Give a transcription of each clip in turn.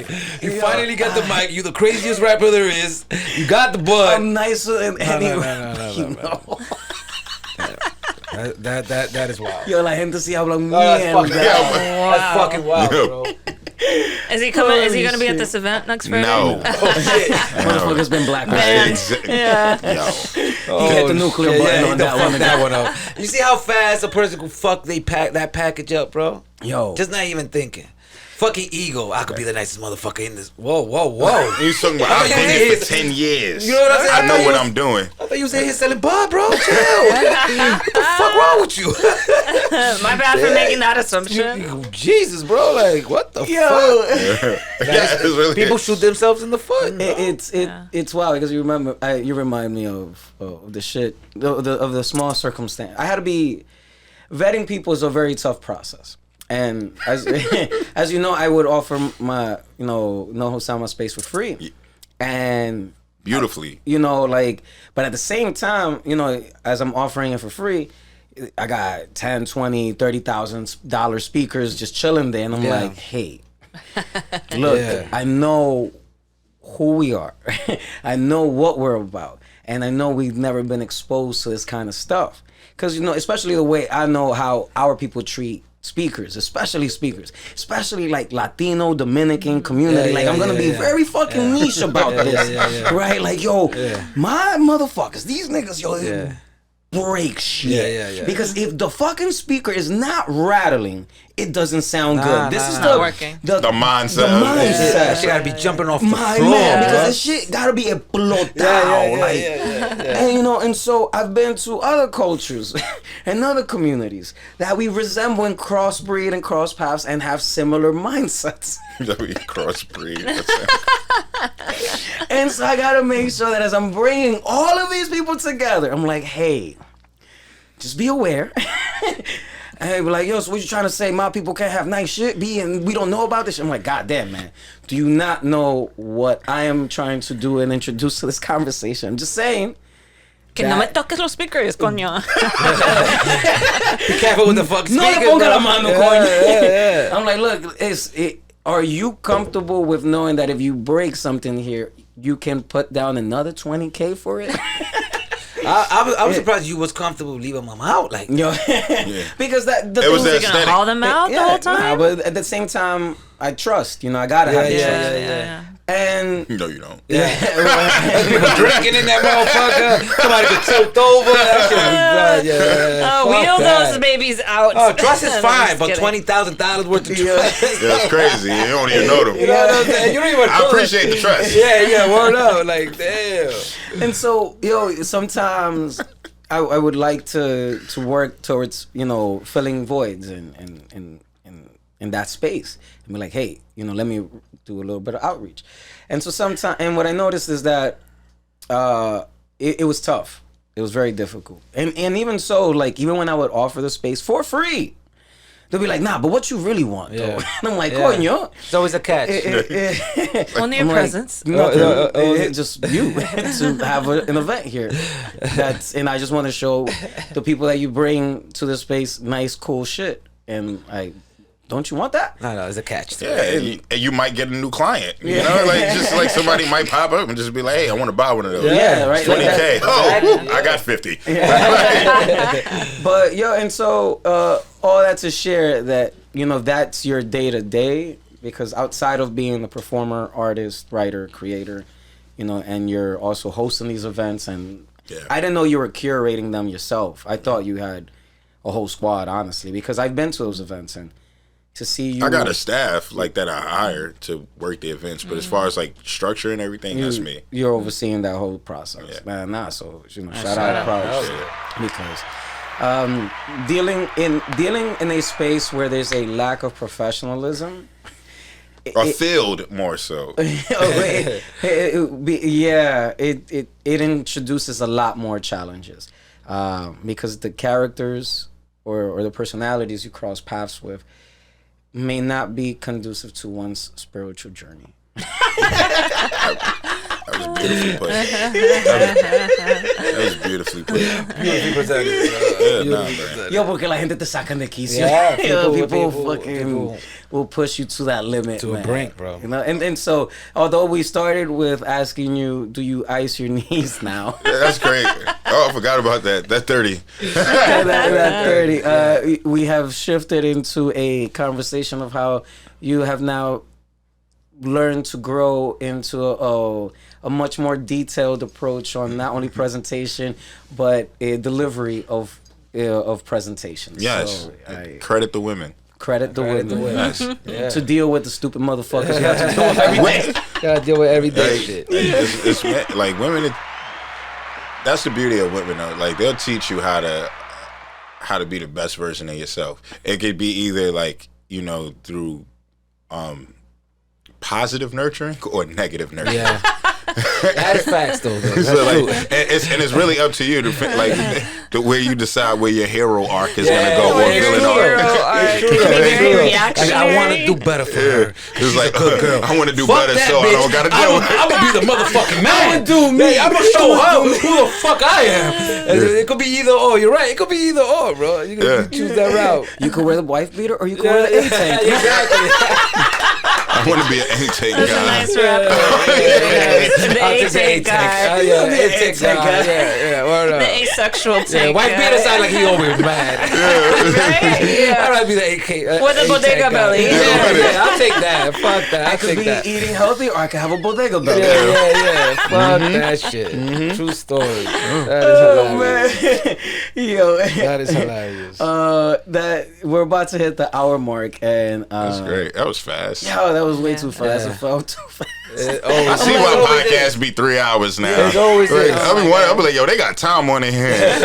Like, you finally got the mic. You the craziest rapper there is. You got the bud. I'm nicer than anyone. No. That is wild. Yo, la gente sí habla That's fucking wild, bro. Is he coming? Is he going to be at this event next Friday? No. Motherfucker's been blacklisted. Yeah. He hit the nuclear button on that one. Up. You see how fast a person can fuck that package up, bro? Yo. Just not even thinking. Fucking ego. I could be the nicest motherfucker in this. Whoa. He's talking about I've been here for 10 years. You know what I'm saying? I know what I'm doing. I thought you was in here selling bud, bro. Chill. What the fuck wrong with you? My bad for making that assumption. Jesus, bro. Like, what the fuck? It's really People shoot themselves in the foot. It's wild because you remind me of the shit of the small circumstance. I had to be vetting people is a very tough process. And as you know, I would offer my, noho sound space for free. And beautifully. But at the same time, as I'm offering it for free, I got $10, $20, $30,000 speakers just chilling there. And I'm like, hey, look, I know who we are. I know what we're about. And I know we've never been exposed to this kind of stuff. Because, especially the way I know how our people treat speakers, especially like Latino, Dominican community. I'm gonna be very fucking niche about this, right? Like, my motherfuckers, these niggas, break shit. Because if the fucking speaker is not rattling, it doesn't sound good. This is not working. The mindset. The mindset. She gotta be jumping off the floor. Man, because this shit gotta be explotado. And so I've been to other cultures and other communities that we resemble and crossbreed and cross paths and have similar mindsets. That we crossbreed. And so I gotta make sure that as I'm bringing all of these people together, I'm like, hey, just be aware. And they be like, yo, so what you trying to say? My people can't have nice shit, and we don't know about this shit? I'm like, God damn, man. Do you not know what I am trying to do and introduce to this conversation? I'm just saying. Que no me toques los speakers, coño. Be careful with the fuck speakers. No le ponga la mano, coño. Yeah. I'm like, look, are you comfortable with knowing that if you break something here, you can put down another $20K for it? I was surprised you was comfortable leaving them out, like, because it was You're gonna haul them out the whole time. But at the same time, I trust. I gotta have the trust. And no, you don't. People drinking in that motherfucker. Somebody get choked over. Wheel those babies out. Oh, trust is fine, but $20,000 worth of trust. That's crazy. You don't even know them. You know what I'm saying? You don't even. I appreciate the trust. Yeah, word up. Like, damn. And so, sometimes I would like to work towards, filling voids in that space. And be like, hey, let me do a little bit of outreach. And so sometimes, and what I noticed is that it was tough. It was very difficult. And even so, like, even when I would offer the space for free, they'll be like, nah, but what you really want, though? And I'm like, coño. It's always a catch. Only your presence. Nothing. Just you to have an event here. And I just want to show the people that you bring to the space nice, cool shit. And don't you want that? No, it's a catch. Yeah, and you might get a new client. Just like somebody might pop up and just be like, hey, I want to buy one of those. Yeah, right. $20K. I got 50. But and so all that to share that that's your day to day, because outside of being a performer, artist, writer, creator, and you're also hosting these events, and I didn't know you were curating them yourself. I thought you had a whole squad, honestly, because I've been to those events and to see you. I got a staff like that I hired to work the events, but as far as like structure and everything, that's me. You're overseeing that whole process, man. So shout out, proud, because dealing in a space where there's a lack of professionalism, field more so. it introduces a lot more challenges because the characters or the personalities you cross paths with may not be conducive to one's spiritual journey. That was beautifully put. That was beautifully put. Beautifully presented. Yo, porque la gente te sacan de quicio. Yeah, people people will push you to that limit, to man. a brink, bro. You know, and so although we started with asking you, do you ice your knees now? Yeah, that's great. Oh, I forgot about that. That's 30. that 30. We have shifted into a conversation of how you have now learned to grow into a much more detailed approach on not only presentation but a delivery of presentations. Yes. So, Credit the women. Credit the women. Yes. Yeah. To deal with the stupid motherfuckers you have to deal with every day. Gotta deal with everyday shit. It's like women. That's the beauty of women, though. Like they'll teach you how to be the best version of yourself. It could be either like through positive nurturing or negative nurturing. Yeah. That's facts, though. That's So true. like, it's really up to you to like the way you decide where your hero arc is gonna go or villain arc. It can be very reactionary. I want to do better for her. It's like good girl. I want to do Fuck better, that so I bitch. don't gotta do it. I'm gonna be the motherfucking man. I'ma do me. I'm gonna show her who the fuck I am. It could be either or. You're right. It could be either or, bro. You can choose that route. You could wear the wife beater or you could wear the A-tank. Exactly. I want to be an intake That's a guy. nice wrap. The I'll take the A-tank guy. Yeah, The A-tank A-tank guy. guy. Yeah, word up. The asexual Yeah, tank white guy. beater sound like he always mad. Right? I'd Yeah. rather be the AK. With a bodega belly. Yeah, I'll take that. Fuck that. I I'll could take be that. eating healthy or I could have a bodega belly. Yeah. Fuck that shit. True story. That is Oh hilarious. man, yo, That is hilarious. that we're about to hit the hour mark, and That's great. That was fast. Yo, that was way too fast. Yeah. It felt too fast. I see why podcasts be 3 hours now. It's always Like, is. I'll be like, yo, they got time on their hands.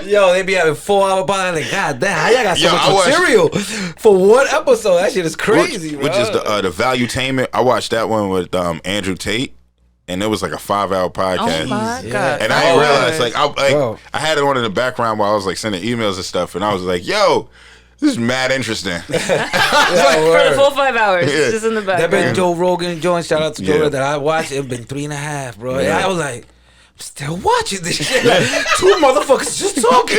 Yo, they be having 4 hour podcast. Like, God damn, how y'all got so Yo, I much watched- material for one episode? That shit is crazy, which bro. is the Valuetainment. I watched that one with Andrew Tate, and it was like a 5-hour podcast. Oh my Yeah. god. And I didn't realize, like, Bro. I had it on in the background while I was like sending emails and stuff, and I was like, yo, this is mad interesting. For the full 5 hours, Yeah. just in the That been background. Joe Rogan joint. Shout out to Joe Yeah. Rogan that I watched. It been 3.5, bro. And Yeah. I was like, I'm still watching this shit. Like, 2 motherfuckers just talking.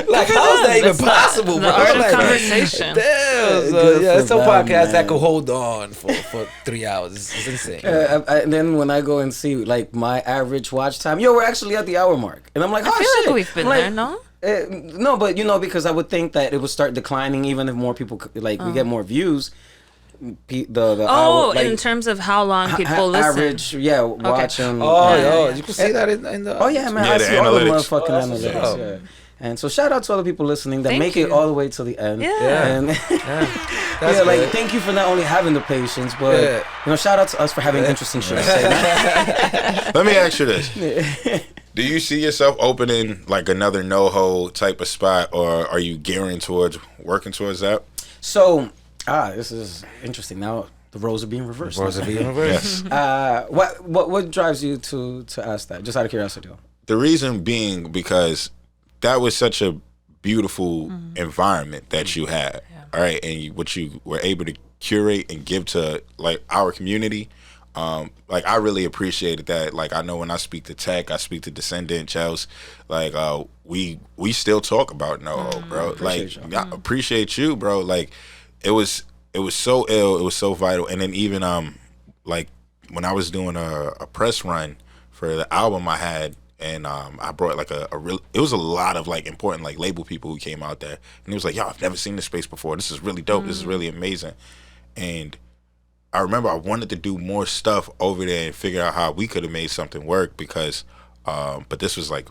Like, how is that even That's possible, the bro? art of Like, conversation. Damn. So, Good yeah, for it's some them, podcasts that man. could hold on for 3 hours. It's insane. And then when I go and see like my average watch time, we're actually at the hour mark, and I'm like, oh I feel shit. like we've been I'm there, no? No, but because I would think that it would start declining even if more people we get more views. The Oh, hour, like, in terms of how long people listen. average, watching. Oh, you can see that in the. Oh yeah, man! Yeah, I the see all the analytics. motherfucking Oh, that's analytics. what's up. Yeah. And so shout out to all the people listening that Thank make it you. all the way to the end. Yeah. And That's like good. thank you for not only having the patience, but Yeah. shout out to us for having interesting shit to say. Man. Let me ask you this. Do you see yourself opening like another NoHo type of spot, or are you gearing towards working towards that? So this is interesting. Now the roles are being reversed. Roles are being reversed. Yes. What drives you to ask that? Just out of curiosity. The reason being because that was such a beautiful environment that you had, all right, and what you were able to curate and give to like our community. Like I really appreciated that. Like I know when I speak to Tech, I speak to Descendant, Chels, like we still talk about NoHo, bro. Like I appreciate you, bro. Like it was so ill, it was so vital. And then even like when I was doing a press run for the album I had, and I brought like a real, it was a lot of like important like label people who came out there, and it was like, yo, I've never seen this space before. This is really dope. This is really amazing. And I remember I wanted to do more stuff over there and figure out how we could have made something work because, but this was like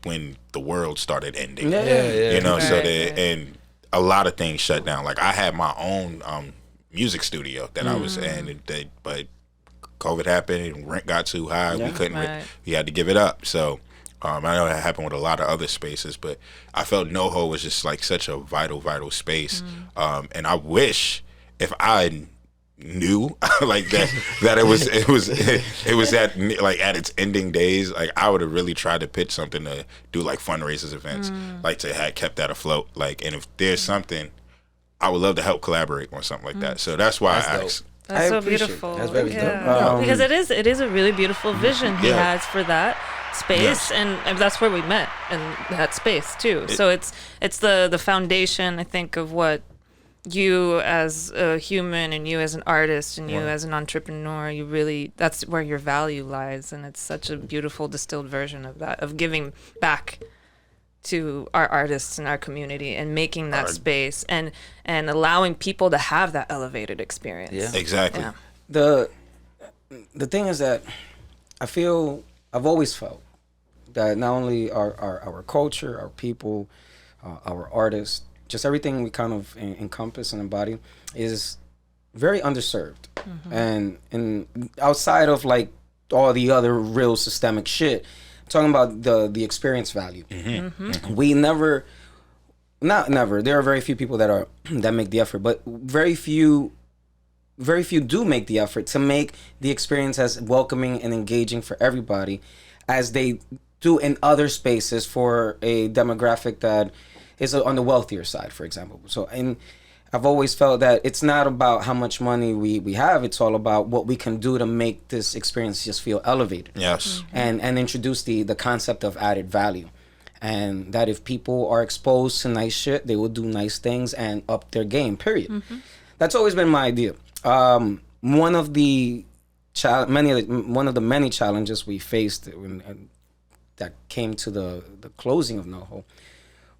when the world started ending. Yeah. You know, Right, so right. and a lot of things shut down. Like I had my own music studio that I was in, but COVID happened and rent got too high. We couldn't. Right. We had to give it up. So I know that happened with a lot of other spaces, but I felt NoHo was just like such a vital space. And I wish if I knew like that it was at like at its ending days, like I would have really tried to pitch something to do like fundraisers events, like to have kept that afloat. Like, and if there's something, I would love to help collaborate on something like that. So that's why I asked. That's so appreciate beautiful. That's very dope. No, because it is a really beautiful vision he Yeah. has for that space, and that's where we met in that space too. So it's the foundation, I think, of what you as a human and you as an artist and you as an entrepreneur, you really, that's where your value lies, and it's such a beautiful distilled version of that, of giving back to our artists and our community and making that space and allowing people to have that elevated experience. Yeah. Exactly. The thing is that I've always felt that not only our culture, our people, our artists, just everything we kind of encompass and embody is very underserved. And outside of like all the other real systemic shit, talking about the experience value. We never, not never, there are very few people that make the effort, but very few do make the effort to make the experience as welcoming and engaging for everybody as they do in other spaces for a demographic that is on the wealthier side, for example. So, and I've always felt that it's not about how much money we have, it's all about what we can do to make this experience just feel elevated. Yes. And introduce the concept of added value. And that if people are exposed to nice shit, they will do nice things and up their game, period. That's always been my idea. One of the many challenges we faced that came to the closing of NoHo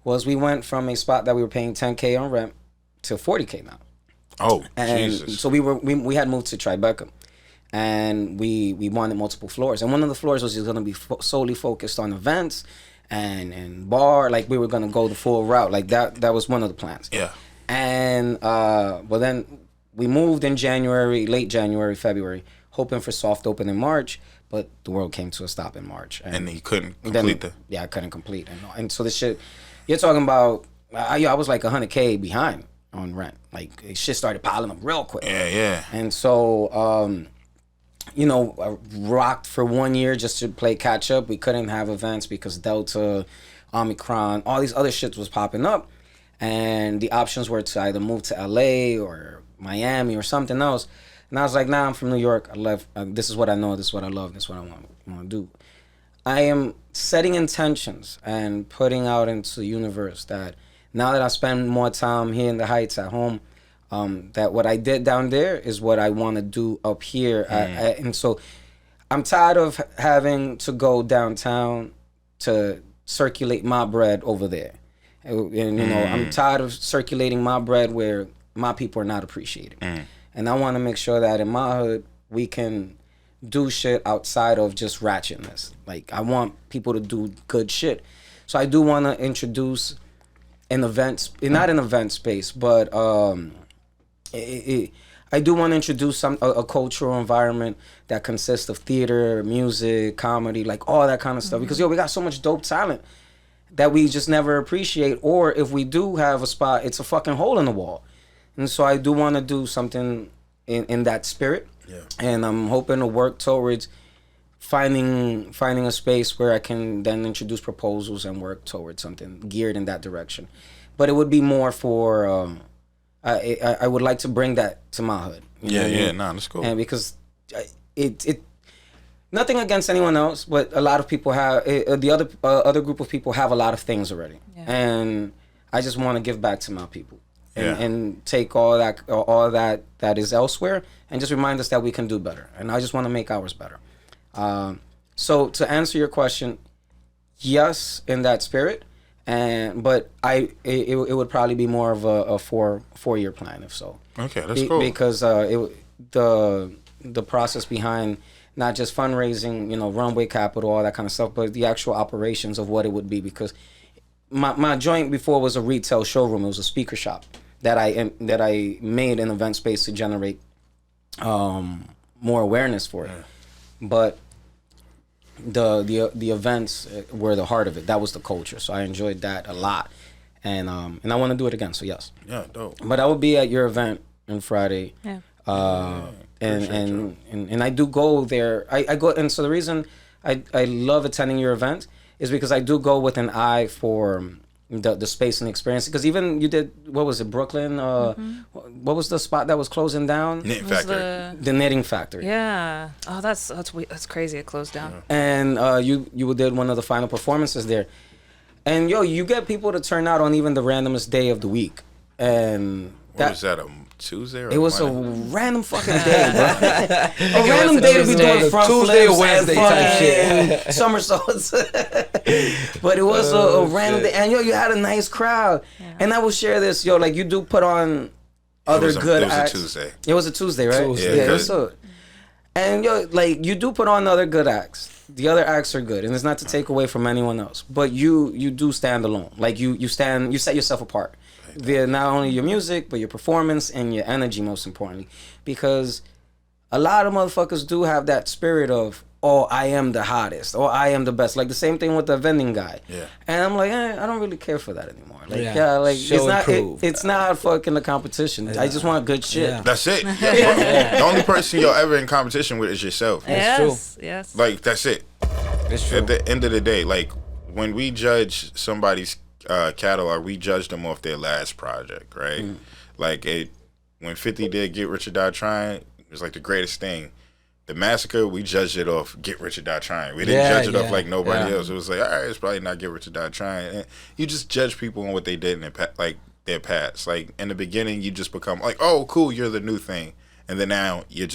was we went from a spot that we were paying $10K on rent to $40K now. Oh, and Jesus. so we had moved to Tribeca, and we wanted multiple floors, and one of the floors was just going to be solely focused on events and bar, like we were going to go the full route, like that was one of the plans. Yeah. And but then we moved in January, late January, February, hoping for soft open in March, but the world came to a stop in March, And he couldn't complete I couldn't complete, and so this shit, you're talking about, I was like $100K behind on rent. Like, shit started piling up real quick. Yeah. And so, I rocked for 1 year just to play catch up. We couldn't have events because Delta, Omicron, all these other shits was popping up. And the options were to either move to LA or Miami or something else. And I was like, nah, I'm from New York. I left. This is what I know. This is what I love. This is what I want to do. I am setting intentions and putting out into the universe that now that I spend more time here in the Heights at home, that what I did down there is what I want to do up here. And so I'm tired of having to go downtown to circulate my bread over there. And I'm tired of circulating my bread where my people are not appreciated. And I want to make sure that in my hood, we can do shit outside of just ratchetness. Like, I want people to do good shit. So I do want to introduce an event, not an event space, but I do want to introduce a cultural environment that consists of theater, music, comedy, like all that kind of stuff. Because we got so much dope talent that we just never appreciate. Or if we do have a spot, it's a fucking hole in the wall. And so I do want to do something in that spirit. Yeah. And I'm hoping to work towards finding a space where I can then introduce proposals and work towards something geared in that direction. But it would be more for I would like to bring that to my hood. That's cool. And because it nothing against anyone else, but a lot of people have the other group of people have a lot of things already, and I just want to give back to my people. And take all that is elsewhere, and just remind us that we can do better. And I just want to make ours better. So to answer your question, yes, in that spirit, but it would probably be more of a 4-year plan, if so. Okay, that's cool. Because the process behind not just fundraising, runway capital, all that kind of stuff, but the actual operations of what it would be. Because my joint before was a retail showroom. It was a speaker shop that I made an event space to generate more awareness for it. But the events were the heart of it. That was the culture. So I enjoyed that a lot, and I want to do it again. So yes. Yeah, dope. But I will be at your event on Friday. Yeah. And I do go there. I go, and so the reason I love attending your event is because I do go with an eye for the space and experience. Because even you did, what was it, Brooklyn? What was the spot that was closing down? Knit Factory. The Knitting Factory. Yeah. Oh, that's crazy. It closed down. And you did one of the final performances there. And you get people to turn out on even the randomest day of the week. And what was that, a Tuesday or it was Monday? a random fucking day, bro. A random day to be doing front Tuesday flips or Wednesday type and somersaults. But it was a random day. And you had a nice crowd. Yeah. And I will share this, like you do put on other good acts. It was a Tuesday. It was a Tuesday, right? Tuesday. Yeah, it was and like you do put on other good acts. The other acts are good, and it's not to take away from anyone else, but you do stand alone. Like you set yourself apart via not only your music but your performance and your energy, most importantly, because a lot of motherfuckers do have that spirit of, oh, I am the hottest, or I am the best. Like the same thing with the vending guy. Yeah. And I'm like, I don't really care for that anymore. Like, it's not fucking the competition. Yeah. I just want good shit. Yeah. That's it. The only person you're ever in competition with is yourself. That's true. Yes. Like, that's it. It's true. At the end of the day, like, when we judge somebody's catalog, we judge them off their last project, right? Like, when 50 did Get Rich or Die Trying, it was like the greatest thing. The Massacre, we judged it off Get Rich or Die Trying. We didn't judge it off like nobody else. It was like, all right, it's probably not Get Rich or Die Trying. And you just judge people on what they did in their past. Like, in the beginning, you just become like, oh, cool, you're the new thing. And then now you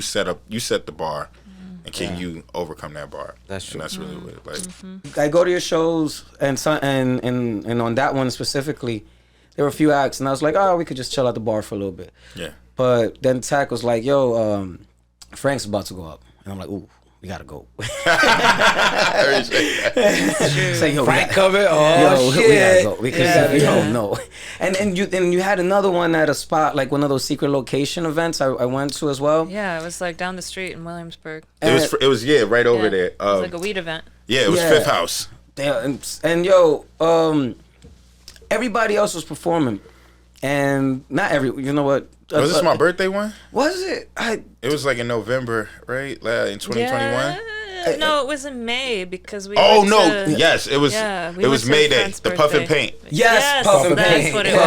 set the bar. And can you overcome that bar? That's true. And that's really what like. I go to your shows, and on that one specifically, there were a few acts, and I was like, oh, we could just chill at the bar for a little bit. Yeah. But then Tech was like, yo, Frank's about to go up, and I'm like, ooh, we gotta go. Say, yo, Frank coming? Oh, shit. We gotta go because we don't know. And you had another one at a spot, like one of those secret location events I went to as well. Yeah, it was like down the street in Williamsburg. It was right over there. It was like a weed event. Yeah, it was Fifth House. And everybody else was performing, and not you know what? Was this my birthday one? Was it? It was like in November, right? In 2021. Yeah. No, it was in May because we. Oh no! Yes, it was. Yeah, it was May Day. The Puff and Paint. Yes, Puff and Paint. That's what it was.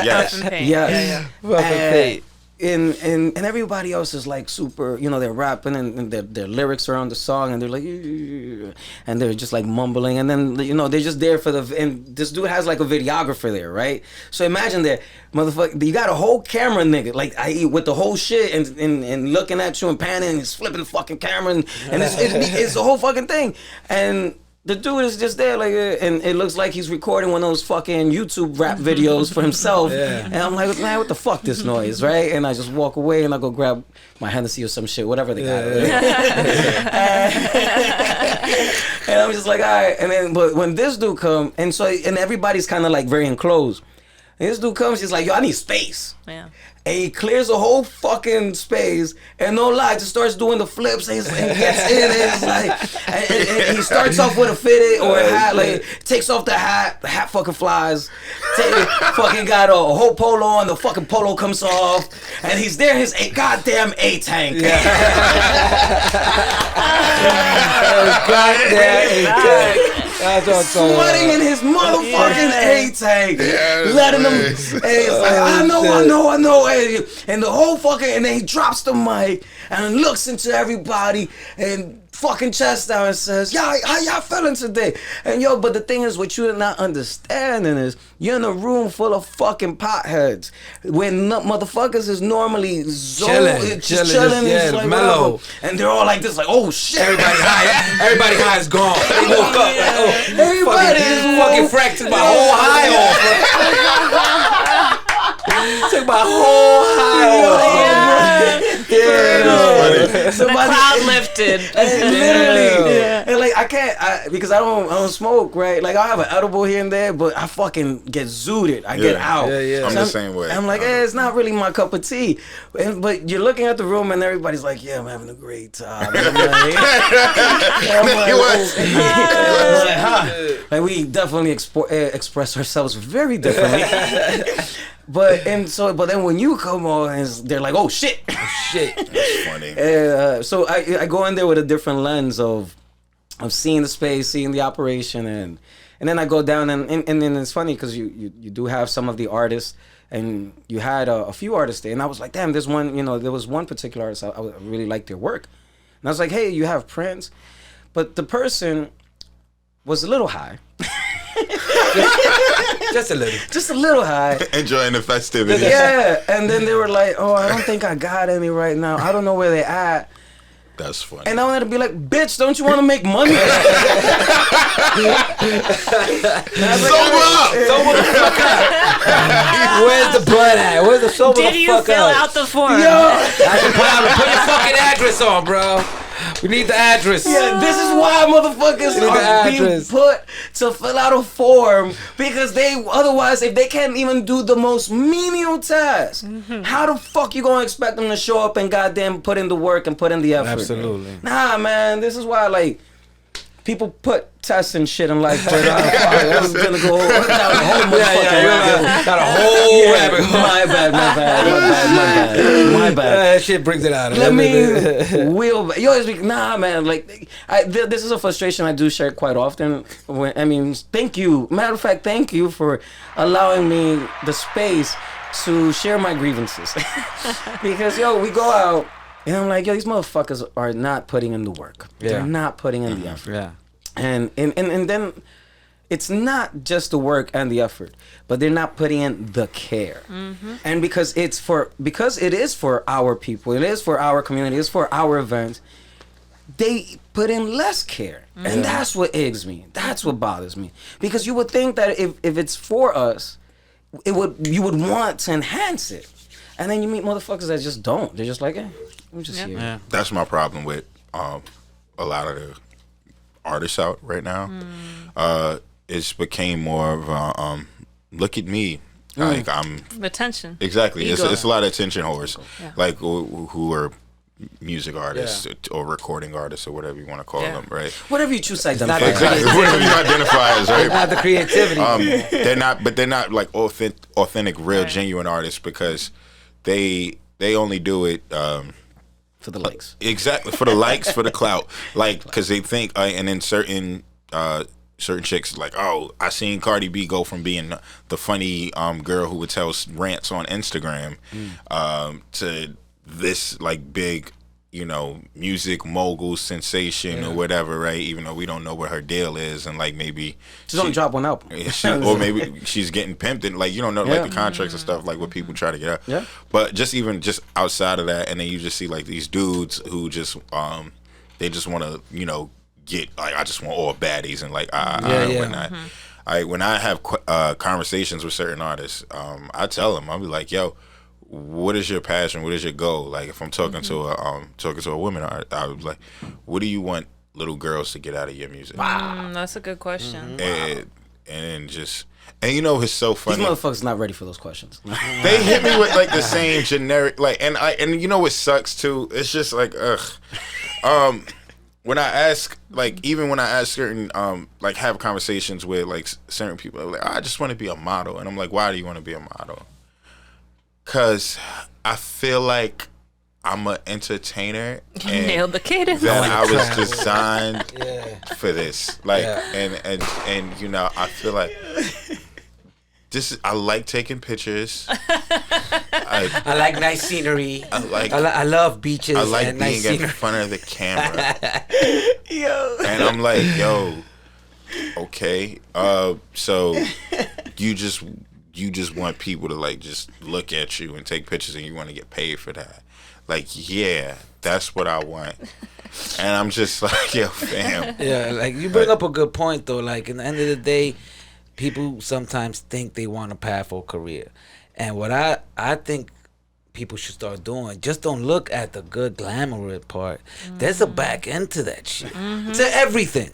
Yes, Puff and Paint. Yes. Puff and Paint. And everybody else is like super, they're rapping and their lyrics are on the song and they're like, and they're just like mumbling, and then they're just there and this dude has like a videographer there, right? So imagine that motherfucker, you got a whole camera nigga, like with the whole shit and looking at you and panning and he's flipping the fucking camera and it's the whole fucking thing, and the dude is just there, like, and it looks like he's recording one of those fucking YouTube rap videos for himself. And I'm like, man, what the fuck this noise, right? And I just walk away and I go grab my Hennessy or some shit, whatever they got. And I'm just like, all right. And then, but when this dude come, and everybody's kind of like very enclosed. And this dude comes, he's like, yo, I need space. Yeah. And he clears the whole fucking space, and no lie, just starts doing the flips and gets in. And it's like, and he starts off with a fitted or a hat, like takes off the hat fucking flies. Fucking got a whole polo on, the fucking polo comes off, and he's there in his goddamn A-tank. Yeah. Goddamn A-tank. That's what I'm sweating in his motherfucking A-tank, letting him. And he's like, I know. And the whole fucking, and then he drops the mic and looks into everybody and fucking chest down and says, "Yeah, how y'all feeling today?" And but the thing is, what you're not understanding is you're in a room full of fucking potheads when motherfuckers is normally chilling, like mellow, and they're all like this, like, oh shit, everybody high is gone. They woke up like, oh, everybody is fucking fractured my whole high off. Took my whole high off. The crowd lifted. Literally. And like I can't because I don't smoke, right? Like I have an edible here and there, but I fucking get zooted. I get out. I'm the same way. I'm like, it's not really my cup of tea. But you're looking at the room and everybody's like, yeah, I'm having a great time. Like we definitely express ourselves very differently. But then when you come on, they're like, oh shit. That's funny. So I go in there with a different lens of seeing the space, seeing the operation, And then I go down and then it's funny because you do have some of the artists, and you had a few artists there, and I was like, damn, there's one, there was one particular artist I really liked their work, and I was like, hey, you have Prince, but the person was a little high. Just a little high. Enjoying the festivities. Yeah, and then they were like, oh, I don't think I got any right now. I don't know where they at. That's funny. And I wanted to be like, bitch, don't you want to make money? Sober up! Sober the fuck up. Where's the blood at? Where's the sober Did the you fuck fill up? out the form? Put your fucking address on, bro. We need the address. Yeah, this is why motherfuckers are being put to fill out a form, because otherwise, if they can't even do the most menial task, how the fuck you gonna expect them to show up and goddamn put in the work and put in the effort? Absolutely. Nah, man, this is why people put tests and shit in life, but I was gonna go down a whole got a whole rabbit hole. My bad. That shit brings it out. Let me you always be, nah, man. Like, this is a frustration I do share quite often. Thank you. Matter of fact, thank you for allowing me the space to share my grievances. Because we go out. And I'm like, these motherfuckers are not putting in the work. Yeah. They're not putting in the effort. Yeah. And then it's not just the work and the effort, but they're not putting in the care. And because it is for our people, it is for our community, it's for our events, they put in less care. And that's what eggs me. That's what bothers me. Because you would think that if it's for us, you would want to enhance it. And then you meet motherfuckers that just don't. They're just like, I'm just here. Yeah. That's my problem with a lot of the artists out right now. It's became more of a look at me, like I'm attention. Exactly. It's a lot of attention whores, like who are music artists or recording artists or whatever you want to call them, right? Whatever you choose to identify. Exactly. Whatever you identify as, right? Not the creativity. They're not like authentic, real, genuine artists, because they only do it. For the likes. Exactly. For the likes, for the clout. Like, because they think, and then certain chicks, like, oh, I seen Cardi B go from being the funny girl who would tell rants on Instagram to this, like, big, music mogul sensation or whatever, right? Even though we don't know what her deal is, and, like, maybe she's only drop one album. Or maybe she's getting pimped, and, like, you don't know, like, the contracts and stuff, like, what people try to get out. Yeah. But just outside of that, and then you just see, like, these dudes who just they just want to, get, like, I just want all baddies, and, like, when I have conversations with certain artists, I tell them, I'll be like, yo, what is your passion? What is your goal? Like, if I'm talking to a woman, I was like, what do you want little girls to get out of your music? That's a good question. And it's so funny. These motherfuckers not ready for those questions. They hit me with, like, the same generic, like, and you know what sucks too? It's just like, when I ask, like, even when I ask certain, like, have conversations with, like, certain people, like, I just want to be a model, and I'm like, why do you want to be a model? Because I feel like I'm an entertainer. And nailed the cadence. That I was designed for this. Like, and I feel like I like taking pictures. I like nice scenery. I love beaches. I like and being nice in scenery. front of the camera. And I'm like, okay. So you just want people to, like, just look at you and take pictures, and you want to get paid for that. Like, yeah, that's what I want. And I'm just like, yo, fam. Yeah, like, you bring up a good point, though. Like, in the end of the day, people sometimes think they want a pathful career. And what I think people should start doing, just don't look at the good glamorous part. There's a back end to that shit. To everything.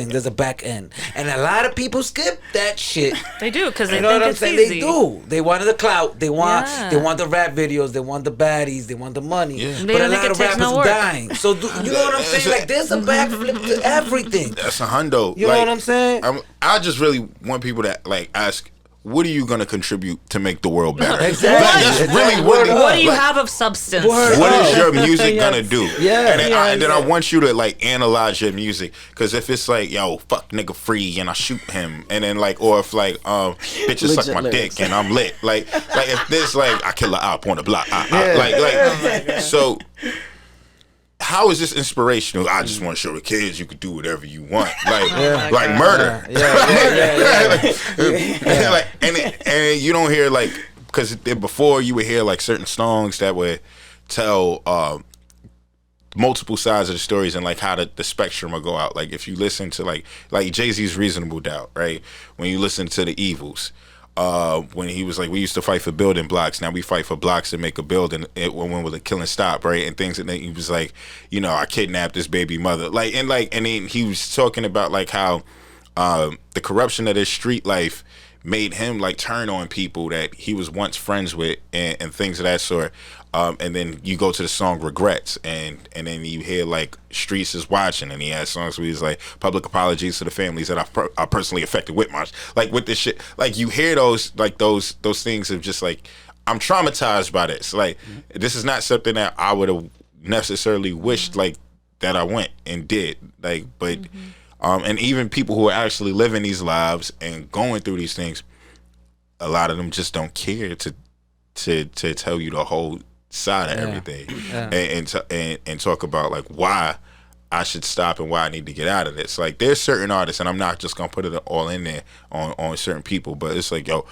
There's a back end. And a lot of people skip that shit. They do, because they you know think what I'm it's saying? easy. They do. They want the clout. They want the rap videos. They want the baddies. They want the money. Yeah. But a lot of rappers are dying. So you know what I'm saying? Like, there's a backflip to everything. That's a hundo. You know what I'm saying? I just really want people to, like, ask, what are you gonna contribute to make the world better? Exactly. That's really What do you have of substance? What is your music gonna do? Yeah. And then I want you to like analyze your music, because if it's like, yo, fuck nigga free and I shoot him, and then like, or if like bitches suck my lyrics. dick and I'm lit, like if this like I kill a op on the block, like so. How is this inspirational? I just want to show the kids you could do whatever you want, like murder. Like, and you don't hear like, because before you would hear like certain songs that would tell multiple sides of the stories and like how the spectrum will go out. Like if you listen to like Jay-Z's Reasonable Doubt, right? When you listen to the Evils. When he was like, we used to fight for building blocks, now we fight for blocks to make a building. When will the killing stop, right? And things. And then he was like, you know, I kidnapped this baby mother, and then he was talking about like how the corruption of his street life made him like turn on people that he was once friends with, and things of that sort. And then you go to the song Regrets, and then you hear like Streets is Watching, and he has songs where he's like, public apologies to the families that I personally affected with my, like with this shit. Like you hear those things of just like, I'm traumatized by this. Like this is not something that I would have necessarily wished like that I went and did. Like, but and even people who are actually living these lives and going through these things, a lot of them just don't care to tell you the whole side of everything, and talk about like why I should stop and why I need to get out of this. Like there's certain artists, and I'm not just gonna put it all in there on certain people, but it's like, yo,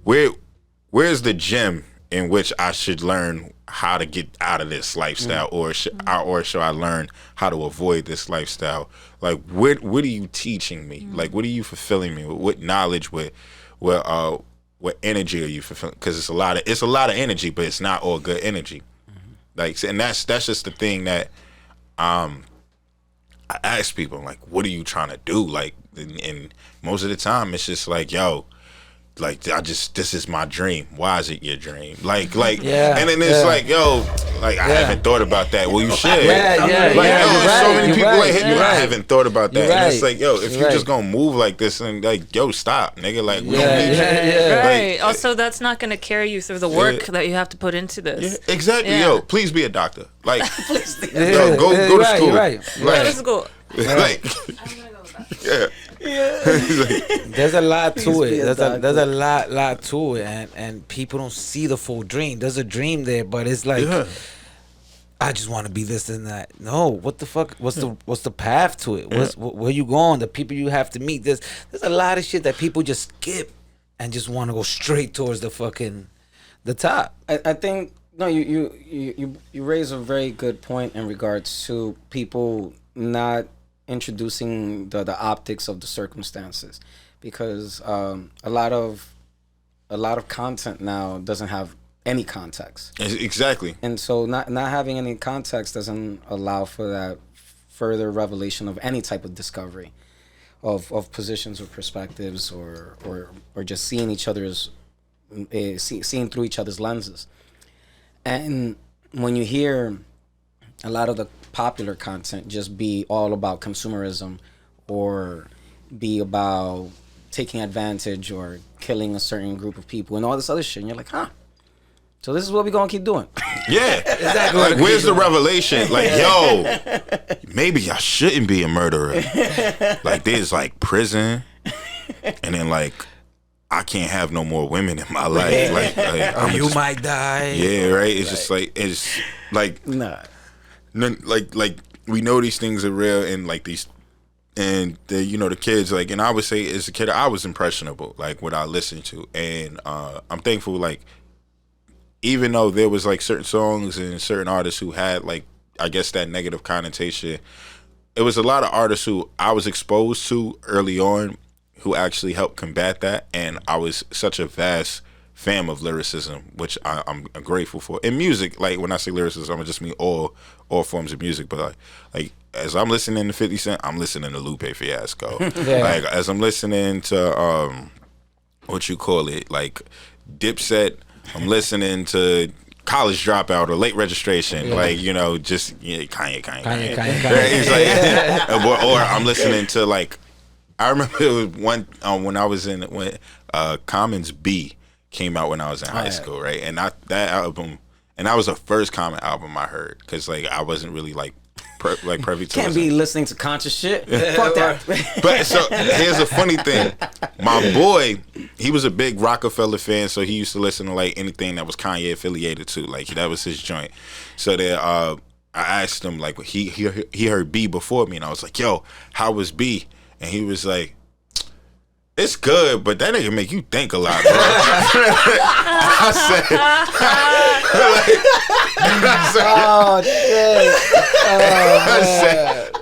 where's the gym in which I should learn how to get out of this lifestyle, or should I learn how to avoid this lifestyle? Like what are you teaching me? Like what are you fulfilling me with? What knowledge? What energy are you fulfilling? Because it's a lot of energy, but it's not all good energy. Like, and that's just the thing that I ask people, like, what are you trying to do? Like, and most of the time it's just like, yo, like this is my dream. Why is it your dream? Like, and then it's like, yo, like I haven't thought about that. Well, you should. So many people like hit me. I haven't thought about that. And it's like, yo, if you just gonna move like this, and like, yo, stop, nigga. Like, we don't need you. Right. Also, that's not going to carry you through the work that you have to put into this. Yeah, exactly. Yo, please be a doctor. Like, yo, go to school. Go to school. Like, yeah. There's a lot to it. There's a lot to it, and people don't see the full dream. There's a dream there, but it's like, I just want to be this and that. No, what the fuck? What's the path to it? Where you going? The people you have to meet. There's a lot of shit that people just skip and just want to go straight towards the top. I think no, you raise a very good point in regards to people not introducing the optics of the circumstances, because a lot of content now doesn't have any context. Exactly. And so not having any context doesn't allow for that further revelation of any type of discovery of positions or perspectives, or just seeing each other's seeing through each other's lenses. And when you hear a lot of the popular content just be all about consumerism, or be about taking advantage or killing a certain group of people and all this other shit, and you're like, so this is what we're gonna keep doing. Yeah, exactly. Like, where's the revelation? Like, yo, maybe I shouldn't be a murderer. Like, there's like prison, and then like I can't have no more women in my life. Like You might die. Yeah, right. It's just like, it's like like we know these things are real, and like these, and the kids, like, and I would say as a kid I was impressionable, like what I listened to, and I'm thankful, like, even though there was like certain songs and certain artists who had like, I guess, that negative connotation, it was a lot of artists who I was exposed to early on who actually helped combat that, and I was such a vast fan of lyricism, which I'm grateful for. In music, like when I say lyricism, I just mean all forms of music. But like as I'm listening to 50 Cent, I'm listening to Lupe Fiasco. Like as I'm listening to what you call it, like Dipset, I'm listening to College Dropout or Late Registration, like just Kanye. It's like, or I'm listening to like I remember it was one when I was when Common's B came out when I was in high school, right? And that album, and that was the first Common album I heard, because like I wasn't really like privy to. Can't be listening to conscious shit. Fuck that. But so here's a funny thing. My boy, he was a big Rockefeller fan, so he used to listen to like anything that was Kanye affiliated to. Like that was his joint. So there, I asked him like he heard B before me, and I was like, "Yo, how was B?" And he was like, "It's good, but that nigga make you think a lot, bro." I said, Oh shit!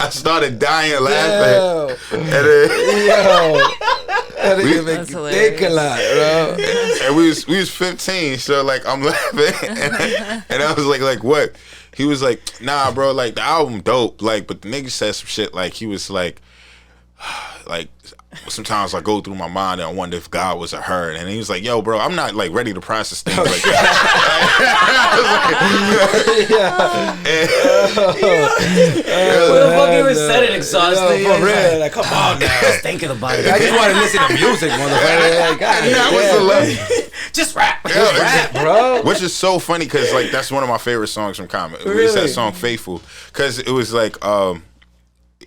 I started dying laughing. And then, That nigga make you think a lot, bro. and we was 15, so like I'm laughing, and I was like what? He was like, "Nah, bro, like the album dope, like, but the nigga said some shit like he was like sometimes I go through my mind and I wonder if God was a her." And he was like, "Yo, bro, I'm not like ready to process things like that." What the fuck he was said it exhausting. For real, like come on now. Just thinking about it. I just want to listen to music, motherfucker. Like, God, That was the level. Just rap. Yeah, rap, bro. Which is so funny because like that's one of my favorite songs from Common. It was Really? that song "Faithful" because it was like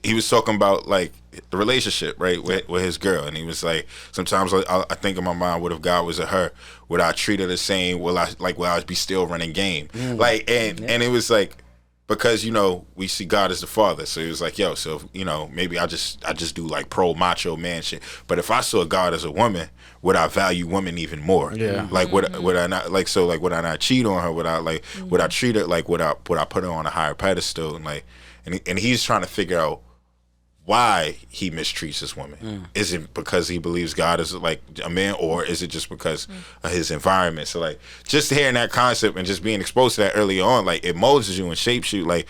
he was talking about like the relationship, right, with his girl, and he was like, sometimes I think in my mind, what if God was a her? Would I treat her the same? Will I be still running game? Like, and it was like, because we see God as the father, so he was like, yo, so maybe I just do like pro macho man shit. But if I saw God as a woman, would I value women even more? Yeah. Like would I not like so like would I not cheat on her? Would I would I treat her like would I put her on a higher pedestal? And like and he's trying to figure out why he mistreats this woman. Is it because he believes God is like a man, or is it just because of his environment? So like just hearing that concept and just being exposed to that early on, like it molds you and shapes you. Like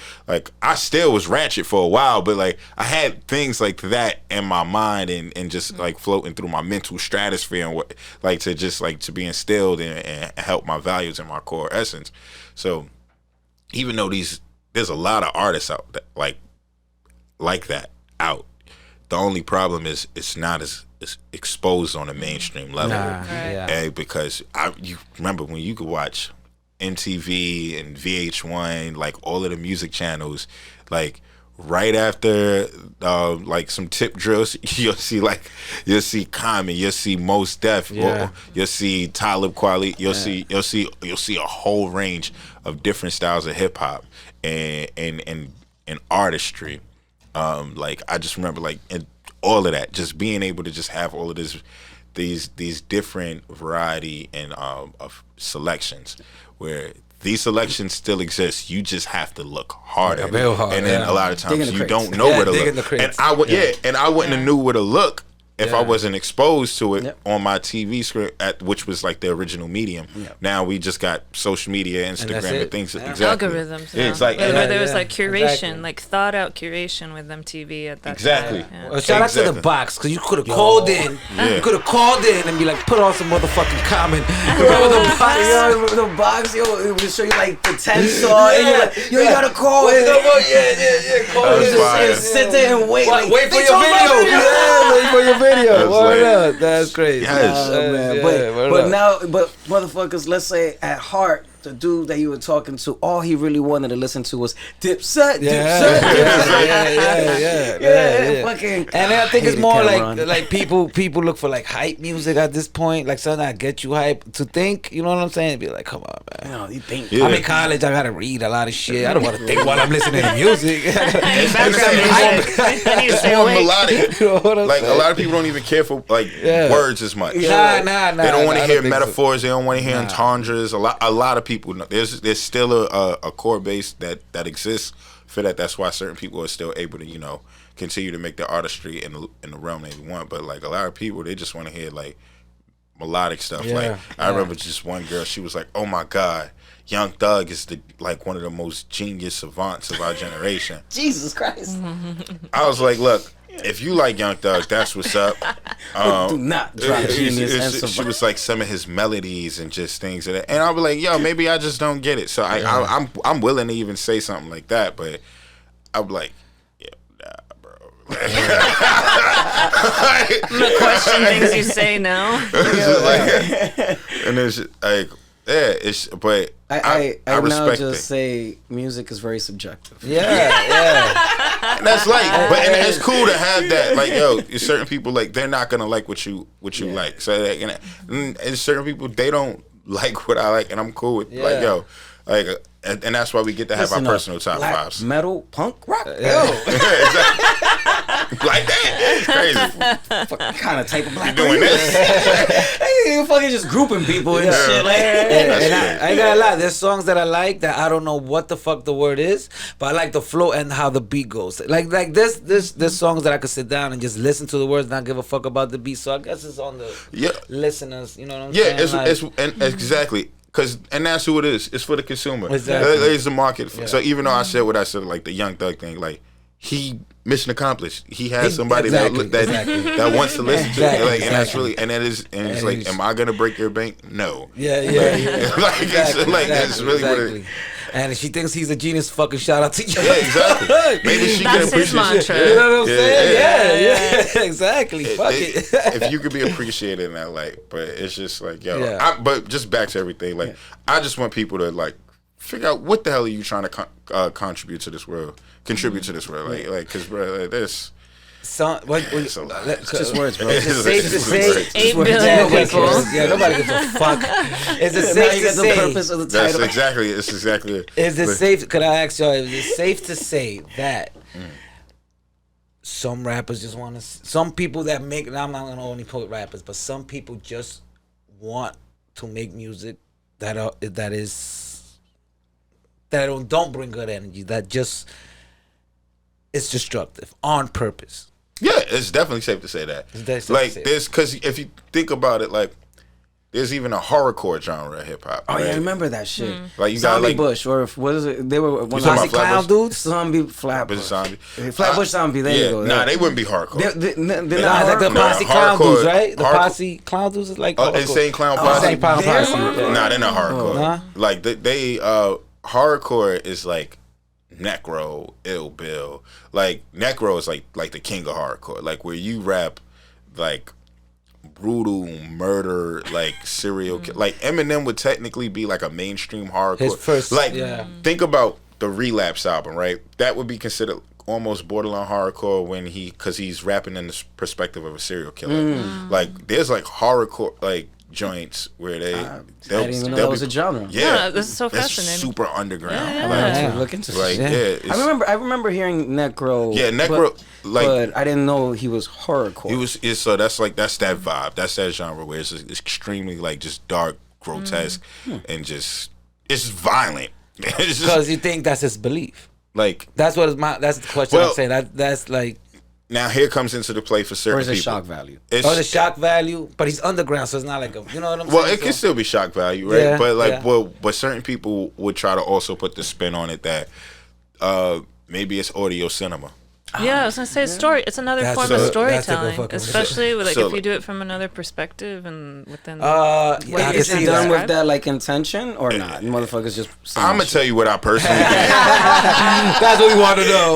I still was ratchet for a while, but like I had things like that in my mind and just like floating through my mental stratosphere and what like to just like to be instilled and help my values and my core essence. So even though there's a lot of artists out that like that out. The only problem is it's not as exposed on a mainstream level. Because you remember when you could watch MTV and VH1, like all of the music channels, like right after like some tip drills, you'll see Common, you'll see Mos Def, you'll see Talib Kweli, you'll see a whole range of different styles of hip hop and artistry. Like I just remember like and all of that, just being able to just have all of these different variety and of selections, where these selections still exist. You just have to look harder, real hard, and then a lot of times you crates. don't know where to dig in look. the crates. And I wouldn't have knew where to look if I wasn't exposed to it on my TV screen, which was like the original medium. Now we just got social media, Instagram, and things. Exactly. Algorithms. Yeah, exactly. Where there was like curation, exactly. like thought out curation with MTV at that Exactly. time. Yeah. Well, shout out to the box, because you could have called in. You could have called in and be like, put on some motherfucking Common. Remember the box? Yo, the box, yo, it would show you like the 10 song, and you're like, yo, you gotta call it. Call That was in. fire. Just sit there and wait. Like, Wait for they your told my video. Yeah, wait for your video. That's Word lit. up. That's crazy. Yes. Man, but motherfuckers, let's say at heart, the dude that you were talking to, all he really wanted to listen to was DISUCSSED. Yeah. Fucking. And I think it's hated more Cameron. like people look for like hype music at this point, like something that get you hype to think. You know what I'm saying? Be like, come on, man. No, you think. Yeah. I'm in college. I gotta read a lot of shit. I don't want to think while I'm listening to music. I need to It's stay more awake. melodic. You know what I'm Like a saying? lot of people don't even care for like words as much. Nah. They don't want to I hear think so. metaphors. They don't want to hear entendres. A lot of people. There's still a core base that exists for that. That's why certain people are still able to continue to make their artistry in the realm they want. But like a lot of people, they just want to hear like melodic stuff. Like I remember just one girl. She was like, "Oh my God, Young Thug is one of the most genius savants of our generation." Jesus Christ. I was like, "Look, if you like Young Thug, that's what's up." Do not drop genius and She savant. was like some of his melodies and just things of that, and I'll be like, "Yo, maybe I just don't get it." So I'm willing to even say something like that, but I'm like, "Yeah, nah, bro." I'm gonna question things you say now. And it's like, yeah, it's but I now respect just it. say music is very subjective. Yeah. And that's like, but and it's cool to have that. Like, yo, certain people like they're not gonna like what you like. So like, and certain people they don't like what I like, and I'm cool with like, yo, like, and that's why we get to have our personal top black fives. metal, punk, rock. Yo, Like that, it's crazy. what kind of type of black You doing this? You fucking just grouping people and shit. Like, And I ain't gonna lie, there's songs that I like that I don't know what the fuck the word is, but I like the flow and how the beat goes. Like there's songs that I could sit down and just listen to the words, not give a fuck about the beat. So I guess it's on the listeners. You know what I'm saying? It's exactly. And that's who it is. It's for the consumer. Exactly. There's the market. So even though I said what I said, like the Young Thug thing, like he mission accomplished. He has somebody that wants to listen to it. Like, and that's really and it's like, am I gonna break your bank? No. Yeah. Like it's really what it is. And if she thinks he's a genius, fucking shout out to you. Yeah, exactly. Maybe she That's can his appreciate mantra. it. You know what I'm saying? Yeah. Exactly. Fuck it. If you could be appreciated in that light, but it's just like, yo, Yeah. but just back to everything, like, I just want people to like figure out what the hell are you trying to contribute to this world, like, because bro, like, this. it's just words, bro. Is it safe to say 8 billion people. Yeah, nobody gives a fuck. Is it safe to the say? purpose of the title. It's exactly it. Is it safe? Could I ask y'all? Is it safe to say that some rappers just want to? Some people that make. And I'm not gonna only put rappers, but some people just want to make music that don't bring good energy. That just it's destructive on purpose. Yeah, it's definitely safe to say that. Like, there's because if you think about it, like, there's even a horrorcore genre of hip hop. Oh right? yeah, I remember that shit. Like you got Zombie like Bush, or what is it? They were one Posse of Clown dudes. Zombie Flatbush. Zombie. Flatbush Zombie. There you go. Nah, they wouldn't be hardcore. They're not Like the hardcore. Posse Clown hardcore- dudes, right? The hardcore- Posse Clown dudes is like Insane Clown Posse. Insane Clown Posse. Yeah. Nah, they're not hardcore. Nah? Like they hardcore is like Necro, Ill Bill. Like Necro is like the king of hardcore. Like where you rap like brutal murder, like serial kill. Like Eminem would technically be like a mainstream hardcore. His first, think about the Relapse album, right? That would be considered almost borderline hardcore because he's rapping in the perspective of a serial killer. Like there's like horrorcore like joints where I didn't even know that was a genre. Yeah, this is so it's fascinating. super underground. Yeah. Like, Yeah. Look into like this. yeah, I remember hearing Necro. Yeah, Necro, but I didn't know he was horrorcore. So that's that vibe. That's that genre where it's extremely like just dark, grotesque, and just it's violent. It's just Because you think that's his belief. like That's what that's the question I'm saying. That's like now here comes into the play for certain or is it people. shock value? It's, the shock value, but he's underground, so it's not like a you know what I'm saying. well, it can still be shock value, right? Yeah, but like, yeah. but certain people would try to also put the spin on it that maybe it's audio cinema. Yeah, I was gonna say story. It's another That's form a- of that's a good storytelling, fucking- especially with, like So, if you do it from another perspective and within. I Wait, can is it see done that. with that like intention or not? Motherfuckers just. saying I'm gonna shit. tell you what I personally think. That's what we want to know.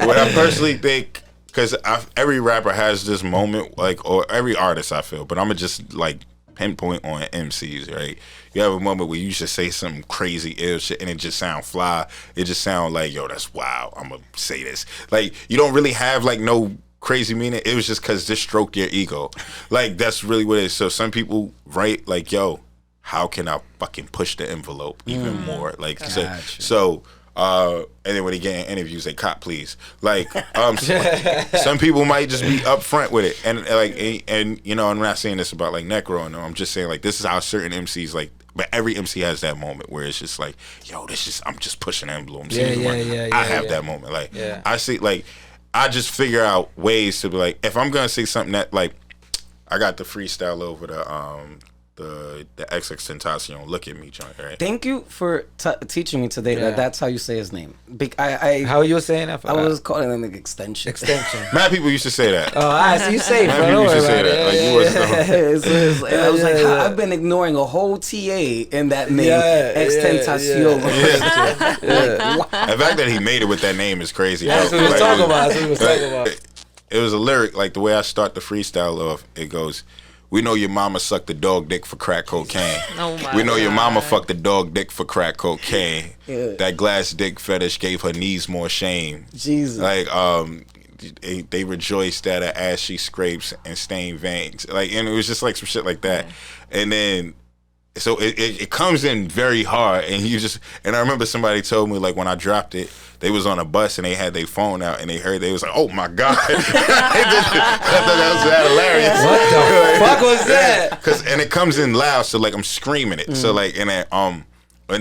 What I personally think, because every rapper has this moment, like, or every artist I feel, but I'm gonna just like pinpoint on MCs, right? You have a moment where you just say some crazy ill shit and it just sound fly. It just sound like, yo, that's wild. I'm gonna say this. Like, you don't really have like no crazy meaning. It was just because this stroked your ego. Like, that's really what it is. So some people write like, yo, how can I fucking push the envelope even more? Like, so and then when they get in interviews, they cop please. Like, some people might just be upfront with it, and like, and you know, I'm not saying this about like Necro, and I'm just saying like this is how certain MCs like. But every MC has that moment where it's just like, yo, I'm just pushing the envelope. I have that moment. Like, I see, like, I just figure out ways to be like, if I'm gonna say something that like, I got the freestyle over the XXXTentacion Look at Me joint, right? Thank you for teaching me today Yeah. that that's how you say his name. I How you were saying that? I was calling him an extension. extension. Mad people used to say that. Oh, I see you say, Mad bro. people Don't used to worry say about that. Like, it. you wasn't the- And I was like, yeah. I've been ignoring a whole TA in that name, Yeah, Extentacion. The fact that he made it with that name is crazy. That's bro. what we was Like, talking about. That's what we was talking about. It was a lyric, like the way I start the freestyle off, it goes, "We know your mama sucked the dog dick for crack cocaine. Oh my We know your mama God. fucked the dog dick for crack cocaine. Yeah. That glass dick fetish gave her knees more shame. Jesus. Like, they rejoiced at her ass she scrapes and stained veins." Like, and it was just like some shit like that. And then, so it comes in very hard, and I remember somebody told me, like, when I dropped it, they was on a bus and they had their phone out and they was like, "Oh my God." I thought that was hilarious. What the fuck was that? And it comes in loud, so like I'm screaming it. So like, and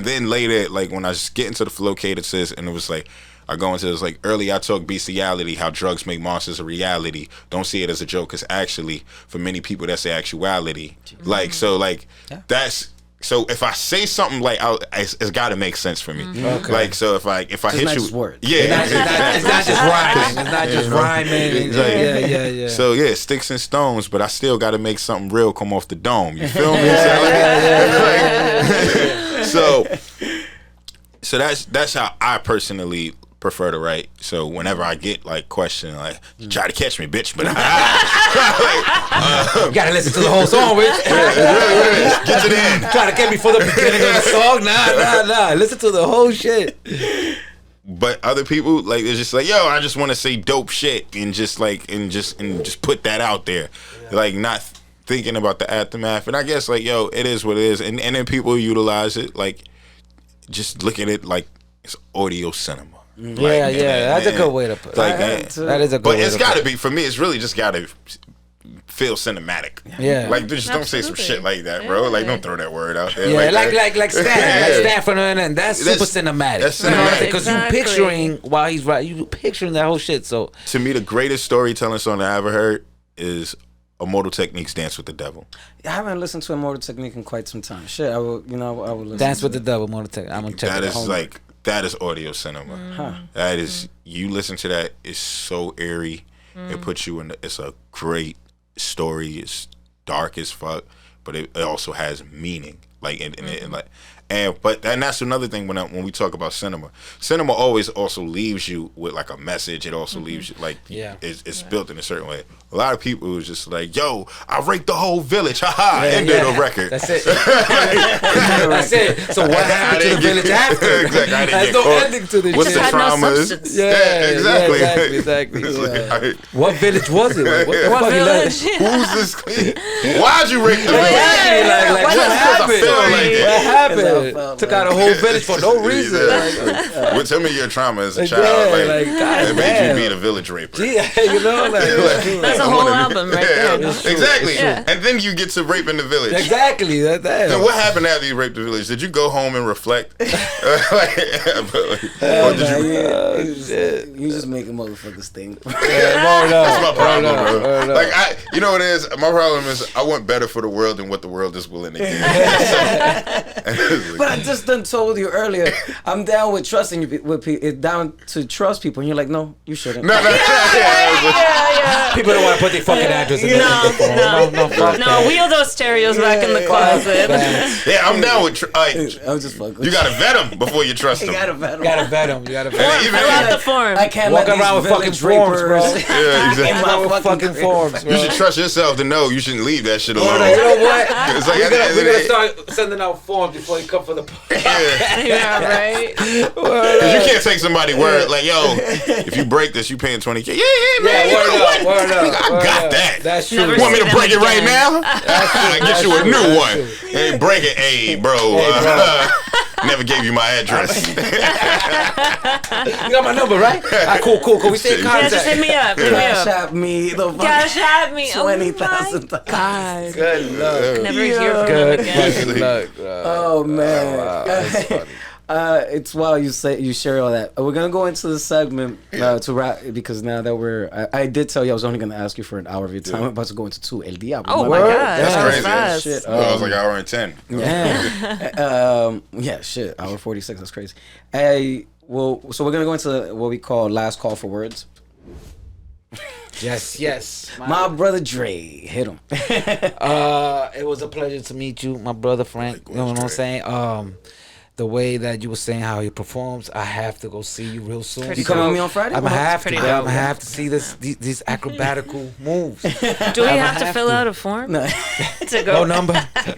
then later, like when I just get into the flowcade, it says, and it was like, I go into this like, early I talk bestiality, how drugs make monsters a reality. Don't see it as a joke, because actually, for many people, that's the actuality. Like, so like, that's, so if I say something like, it's got to make sense for me. Okay. Like, so if I Just hit not you, just words. yeah, It's not just rhyming. It's not just rhyming. Exactly. Yeah. So yeah, sticks and stones, but I still got to make something real come off the dome. You feel me? So that's how I personally prefer to write. So whenever I get like question, like, try to catch me, bitch, but You gotta listen to the whole song, Rich. get to the end. Trying to get me for the beginning of the song? Nah. Listen to the whole shit. But other people, like, they're just like, yo, I just want to say dope shit and just like and just put that out there, like not thinking about the aftermath. And I guess like, yo, it is what it is, and then people utilize it like just look at it like it's audio cinema. Yeah, that's a good way to put it. Like, That is a good but way it's to got put to be, for me, it's really just got to feel cinematic. Yeah. Like, just don't say some Absolutely. shit like that, bro. Like, don't throw that word out there. Yeah, that. like Stan from and that's super cinematic. That's cinematic. Because Exactly. you picturing while he's writing, you picturing that whole shit. So To me, the greatest storytelling song I ever heard is Immortal Technique's Dance with the Devil. I haven't listened to Immortal Technique in quite some time. Shit, I will listen. Dance with to the Devil, more to take. I'm gonna check That it is out. like, that is audio cinema. Huh. That is, you listen to that, it's so eerie. It puts you in, it's a great story. It's dark as fuck, but it also has meaning. Like, but that's another thing when we talk about cinema. Cinema always also leaves you with like a message. It also leaves you like, it's built in a certain way. A lot of people was just like, yo, I raped the whole village, haha, ended the record. That's it. That's it. So what happened to the village after? Exactly. I didn't There's get no caught. ending to this What's shit. the Had no traumas? substance. Exactly. Exactly. It's like, What village was it? Like, what the What fuck? village? who's this? Why'd you rape the village? Exactly. Like What's what the happened? story? What Because I happened? felt Took like- out a whole village for no reason. Well, tell me your trauma as a Like, child. yeah, Like, God that made damn. you be the village raper. Yeah, you know, like, That's a I whole wanna be- album right there. Yeah, exactly. Yeah. And then you get to raping the village. exactly. That. Then what happened after you raped the village? Did you go home and reflect? Or did you? You just making motherfuckers think. That's my problem, bro. Like, you know what it is? My problem is I want better for the world than what the world is willing to give. But I just done told you earlier, I'm down with trusting you with people. It's down to trust people, and you're like, no, you shouldn't. No. People don't want to put their fucking address in No, fuck no, that. wheel those stereos back in the closet. Yeah, I'm down with. I'm just fucking. You gotta vet them before you trust You them. gotta vet 'em. You gotta vet them. You gotta vet And them. even Fill out the form. I can't Walk let around these with fucking village forms, bro. rapers Yeah, exactly. in my With fucking crib. forms, bro. You should trust yourself to know you shouldn't leave that shit alone. You know what? It's like, We're at the end of the gonna day- start sending out forms before you come for the Yeah. Yeah, right. Cause you can't take somebody word like, yo, if you break this, you paying $20K. Yeah, man. You know what? word up. I got that. That's true. Never You want me to see break it them right again. now? I get you a new one. Hey, break it. Hey, bro. Never gave you my address. You got my number, right? Cool. We stay in Yeah, just hit contact. me up. Hit me Cash up. at me the Cash at me. $20,000. Oh my God. Good luck. Never hear from them Good again. fucking luck. Oh man. Wow, that's funny. It's while you share all that. We're gonna go into the segment to wrap because now that I did tell you I was only gonna ask you for an hour of your time. I'm about to go into 2 El Diablo. Oh my God, That's crazy. fast. Shit. I was like an hour and 10. Yeah, shit. Hour 46. That's crazy. So we're gonna go into what we call last call for words. Yes. My brother Dre, hit him. It was a pleasure to meet you, my brother Frank. You know what I'm saying? The way that you were saying how he performs, I have to go see you real soon. You coming with me on Friday? I'm gonna have to. pretty I'm dope. gonna have to see these acrobatical moves. Do we have to fill out a form No. to go? No number. But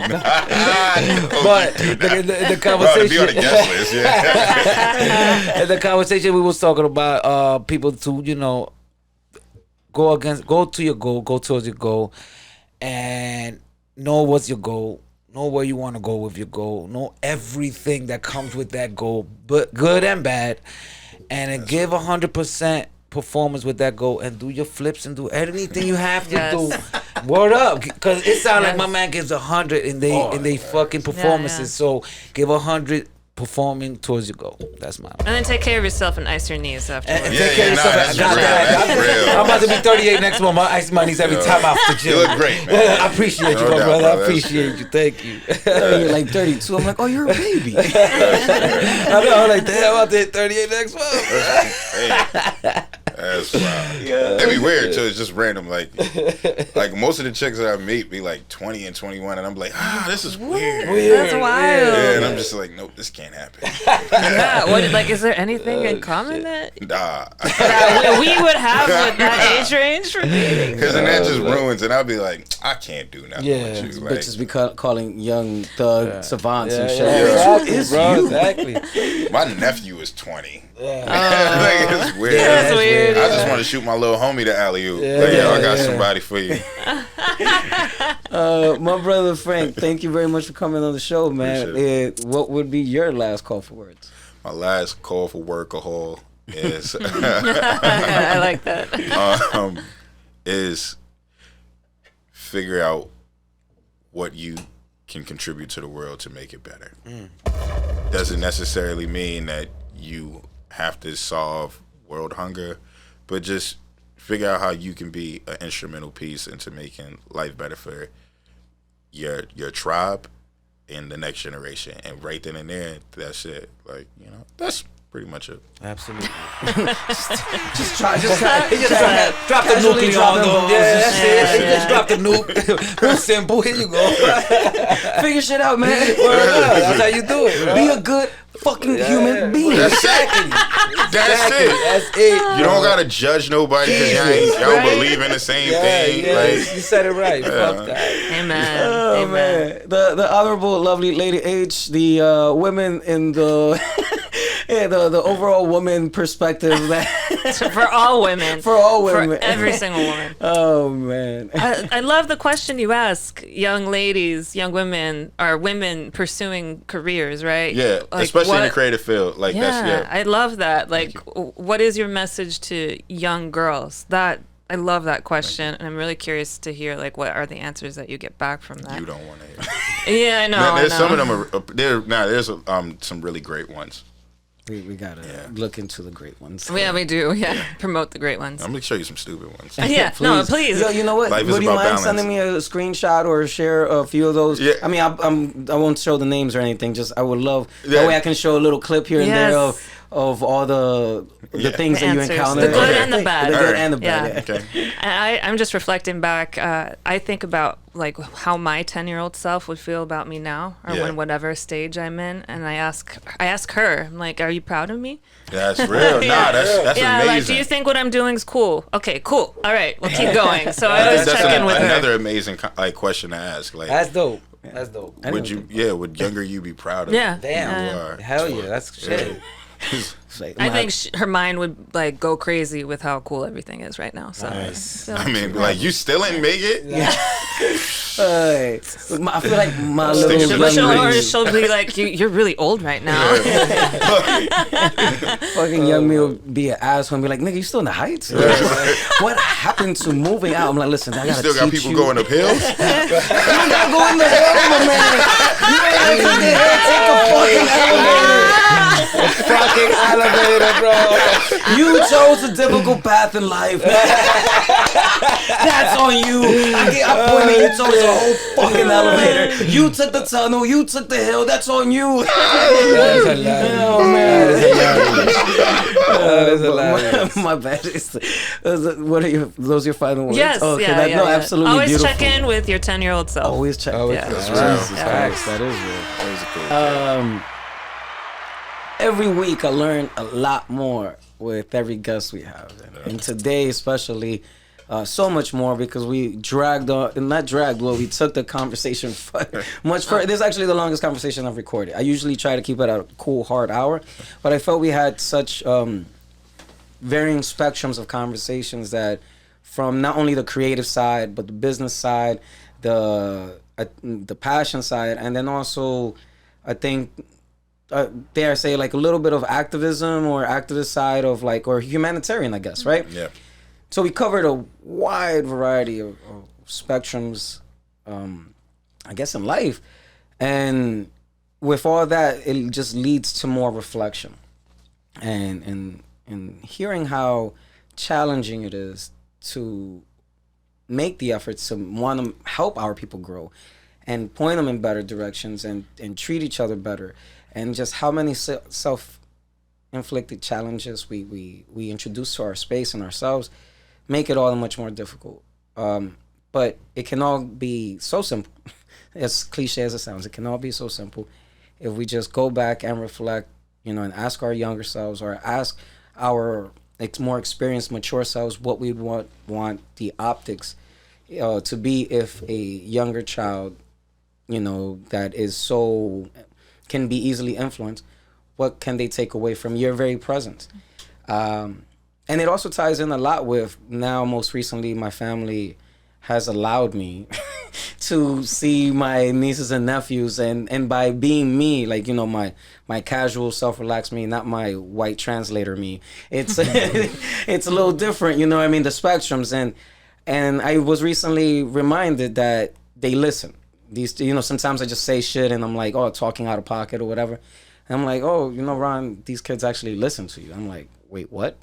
the Bro, be on the conversation. guest list, yeah. The conversation we was talking about people to go to your goal, go towards your goal, and know what's your goal. Know where you want to go with your goal. Know everything that comes with that goal, but good and bad, and then give 100% performance with that goal, and do your flips and do anything you have to do. Word up, because it sounds like my man gives 100 in they fucking performances. So give 100 performing towards your goal. That's my. And then take care of yourself and ice your knees afterwards. And take care of yourself. That's I got real. that. That's real. I'm about to be 38 next month. I ice my knees every time I have to gym. You look great, man. I appreciate you, No my doubt, brother. brother. I appreciate you. Thank you. You're like 32. I'm like, oh, you're a baby. I know. I'm like, damn, I'm about to hit 38 next month. Hey, that's wild. It'd be weird too. It's just random. Like most of the chicks that I meet be like 20 and 21, and I'm like, this is weird. That's wild. Yeah, and I'm just like, nope, this can't happen. Yeah, is there anything in common that Nah, we would have with that age range for dating? because then that just ruins, and I'll be like, I can't do nothing Yeah. with you. Like, Bitches be calling young thug savants and shit. Exactly, Who is bro, you? exactly. my nephew is 20. Yeah. Like, it's weird. That's weird. I just want to shoot my little homie the alley oop. I got somebody for you. My brother Frank, thank you very much for coming on the show, man. Appreciate What would be your last call for words? My last call for workahol is I like that. is figure out what you can contribute to the world to make it better. Doesn't necessarily mean that you have to solve world hunger, but just figure out how you can be an instrumental piece into making life better for your tribe and the next generation. And right then and there, that's it. Like, that's pretty much it. Absolutely. Just try. Drop the nuke on them. Yeah, that's it. Just drop the nuke. Real simple. Here you go. Figure shit out, man. That's how you do it. Bro. Be a good fucking human being. That's it. That's it. That's it. You don't gotta judge nobody because y'all don't believe in the same thing. Yeah, Like, you said it right. Fuck that. Amen. Oh Amen. man, the honorable, lovely Lady H, the women in the the overall woman perspective that For all women. For all women. For every single woman. Oh man. I love the question you ask. Young ladies, young women, are women pursuing careers, right? yeah, Like, especially in the creative field. Like, yeah, that's I love that. Like, what is your message to young girls? I love that question, and I'm really curious to hear like what are the answers that you get back from that. You don't want to hear. Yeah, I know. There's I know. some of them there's some really great ones. We gotta look into the great ones. Yeah, we do. Yeah, promote the great ones. I'm gonna show you some stupid ones. Yeah, no, please. Yo, you know what? Life is Would you about mind balance. sending me a screenshot or share a few of those? Yeah. I mean, I won't show the names or anything. Just I would love Yeah. that way I can show a little clip here and there Yes. of all the things The that you answers. encounter. The good Okay. and the bad. The good Alright. and the bad. Yeah. Okay. And I'm just reflecting back. I think about like how my 10-year-old self would feel about me now, or Yeah. when whatever stage I'm in, and I ask her, I'm like, "Are you proud of me?" That's real. Nah, that's Yeah, amazing. like, do you think what I'm doing is cool? Okay, cool. All right, we'll keep going. So I always that's check in with her. another amazing question to ask. Like, That's dope. That's dope. would younger you be proud of? Yeah. Damn. You are. Hell yeah. That's shit. It's like, I think her mind would like go crazy with how cool everything is right now. So, so I mean, like, you still ain't make it? I feel like my little she'll be like, you're really old right now. fucking young me will be an asshole and be like, nigga, you still in the Heights? What happened to moving out? I'm like, listen, I gotta still got teach people you. going up hills? You gotta go in the hill, my man. You ain't gotta take the hill, take a fucking elevator. Fucking elevator, bro. You chose a difficult path in life. That's on you. I pointed, you chose a whole fucking elevator. You took the tunnel, you took the hill, that's on you. That's hilarious. Oh man. That is hilarious. My bad. What are those your final words? Yes, okay, yeah, no, yeah. absolutely Always beautiful. check in with your 10-year-old self. Always check. Always Yeah. That's check. real. Jesus Yeah. Christ. That is real. That was a cool. Every week I learn a lot more with every guest we have, and today especially, so much more because we dragged on, not dragged, well, we took the conversation much further. This is actually the longest conversation I've recorded. I usually try to keep it at a cool, hard hour, but I felt we had such varying spectrums of conversations that from not only the creative side, but the business side, the passion side, and then also, I think, dare I say, like a little bit of activism or activist side of like, or humanitarian, I guess, right? Yeah. So we covered a wide variety of spectrums, I guess, in life. And with all that, it just leads to more reflection. And hearing how challenging it is to make the efforts to want to help our people grow and point them in better directions and treat each other better. And just how many self-inflicted challenges we introduce to our space and ourselves make it all much more difficult. But it can all be so simple. As cliche as it sounds, it can all be so simple if we just go back and reflect, and ask our younger selves or ask our more experienced, mature selves what we want the optics to be if a younger child, that is can be easily influenced, what can they take away from your very presence? And it also ties in a lot with now, most recently, my family has allowed me to see my nieces and nephews, and by being me, like, my casual, self-relaxed me, not my white translator me. It's it's a little different, the spectrums. And I was recently reminded that they listen. These, sometimes I just say shit and I'm like, oh, talking out of pocket or whatever. And I'm like, oh, Ron, these kids actually listen to you. I'm like, wait, what?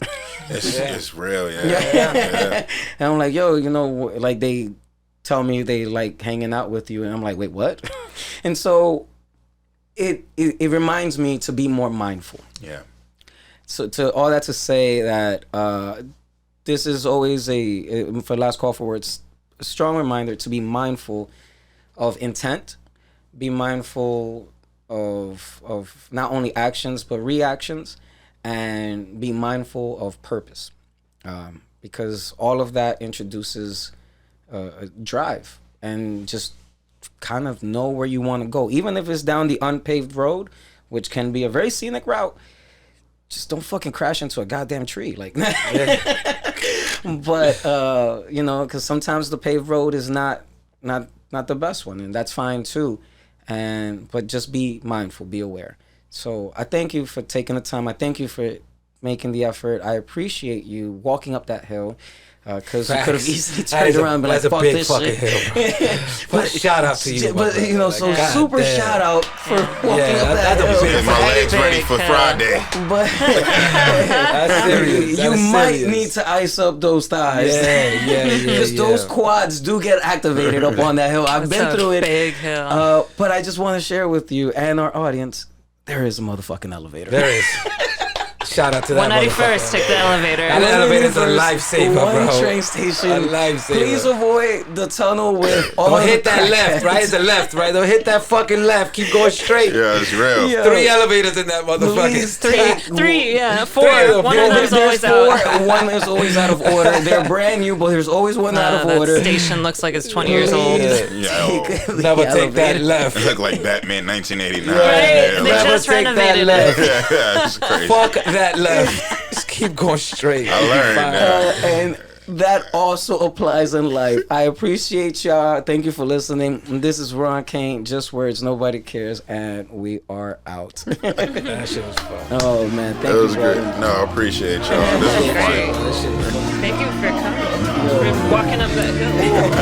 It's real, yeah. And I'm like, yo, like they tell me they like hanging out with you. And I'm like, wait, what? And so it reminds me to be more mindful. Yeah. So to all that to say that this is always for last call for words, a strong reminder to be mindful of intent, be mindful of not only actions but reactions, and be mindful of purpose, because all of that introduces a drive and just kind of know where you want to go, even if it's down the unpaved road, which can be a very scenic route. Just don't fucking crash into a goddamn tree, like. But because sometimes the paved road is not the best one, and that's fine too. But just be mindful, be aware. So I thank you for taking the time. I thank you for making the effort. I appreciate you walking up that hill, because you could have easily turned around and been like, fuck this shit. Hill, but shout out to you. But super shout out for walking up that hill. Get my legs ready for Friday. But That's serious. You might need to ice up those thighs. Yeah. Because those quads do get activated up on that hill. I've been through it. Big hill. But I just want to share with you and our audience, there is a motherfucking elevator. There is. Shout out to that 191st, take the elevator. That elevator's a lifesaver, bro. One train station. A lifesaver. Please avoid the tunnel with all Don't hit the that left, crackheads. right? It's the left, right? Don't hit that fucking left. Keep going straight. Yeah, it's real. Yeah. 3 elevators in that motherfucker. Please Three, yeah, 4. Three of One them. of them's There's always 4. out. One is always out of order. They're brand new, but there's always one out of That order. station looks like it's 20 years old. Please Yo. take the Never take that elevator. left. It looked like Batman 1989. Right? Yeah, They Never just take that renovated left. it. yeah, it's crazy. Fuck that left. Just keep going straight. I learned Fine. that. And that also applies in life. I appreciate y'all. Thank you for listening. This is Ron Kane, Just Words, Nobody Cares, and we are out. That shit was fun. Oh man, thank It you. was good. No, I appreciate y'all. This was Great. fun. That shit was fun. Thank you for coming. For walking up that hill.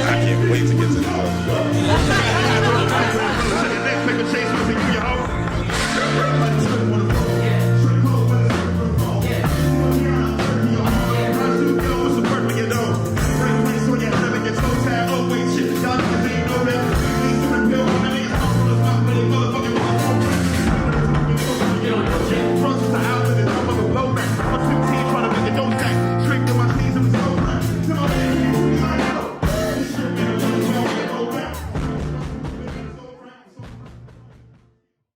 I can't wait to get to the club.